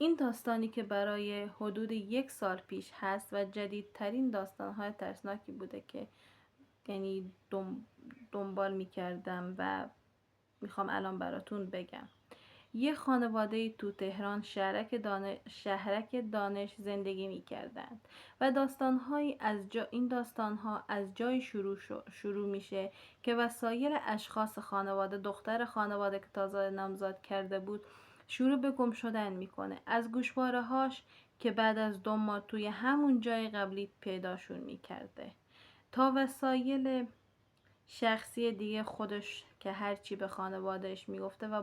این داستانی که برای حدود 1 سال پیش هست و جدیدترین داستان‌های ترسناکی بوده که یعنی دنبال می‌کردم و میخوام الان براتون بگم. یه خانواده تو تهران شهرک دانش زندگی می‌کردند و این داستان‌ها از جای شروع میشه که وسایر اشخاص خانواده، دختر خانواده که تازه نامزاد کرده بود، شروع به گم شدن میکنه. از گوشواره‌هاش که بعد از 2 ماه توی همون جای قبلی پیداشون میکرده تا وسایل شخصی دیگه خودش که هرچی به خانوادهش میگفته و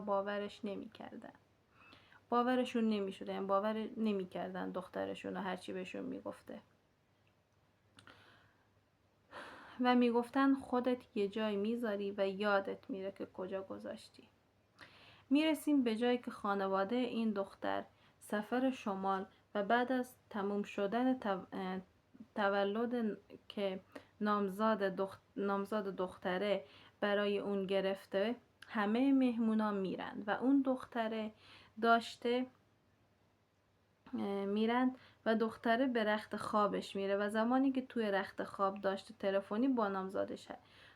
باورشون نمیشده، یعنی باور نمیکردن دخترشون و هرچی بهشون میگفته و میگفتن خودت یه جای میذاری و یادت میره که کجا گذاشتی. میرسیم به جایی که خانواده این دختر سفر شمال و بعد از تموم شدن تولد که نامزاد دختره برای اون گرفته، همه مهمونا میرن و اون دختره میرن و دختره به رخت خوابش میره و زمانی که توی رخت خواب داشته تلفنی با نامزادش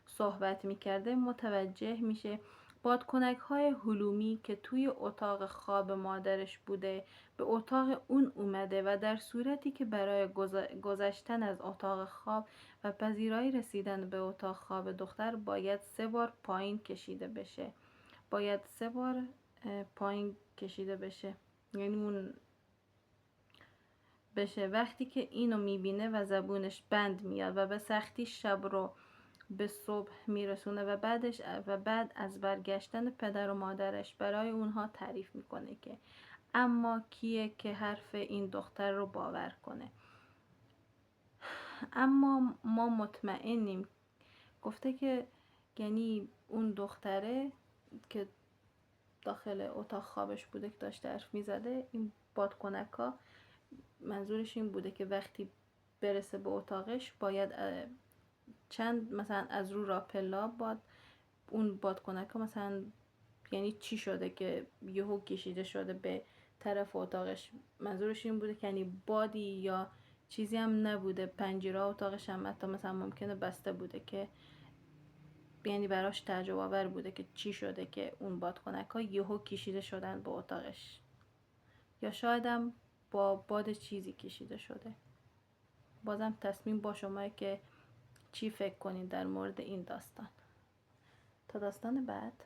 صحبت میکرده، متوجه میشه بادکنک های هلومی که توی اتاق خواب مادرش بوده به اتاق اون اومده و در صورتی که برای گذشتن از اتاق خواب و پذیرایی رسیدن به اتاق خواب دختر باید 3 بار پایین کشیده بشه. یعنی اون بشه. وقتی که اینو میبینه و زبونش بند میاد و به سختی شب رو به صبح میرسونه و بعد از برگشتن پدر و مادرش برای اونها تعریف میکنه که اما کیه که حرف این دختر رو باور کنه. اما ما مطمئنیم، گفته که یعنی اون دختره که داخل اتاق خوابش بوده که داشته حرف میزده، این بادکنکا منظورش این بوده که وقتی برسه به اتاقش باید چند مثلا از رو راپلا اون بادکنکا مثلا یعنی چی شده که یهو کشیده شده به طرف اتاقش. منظورش این بوده که یعنی بادی یا چیزی هم نبوده، پنجره اتاقش هم حتی مثلا ممکنه بسته بوده که یعنی براش تعجب آور بوده که چی شده که اون بادکنکا یهو کشیده شدن به اتاقش، یا شایدم با باد چیزی کشیده شده. بازم تصمیم با شما که چی فکر کنید در مورد این داستان. تا داستان بعد.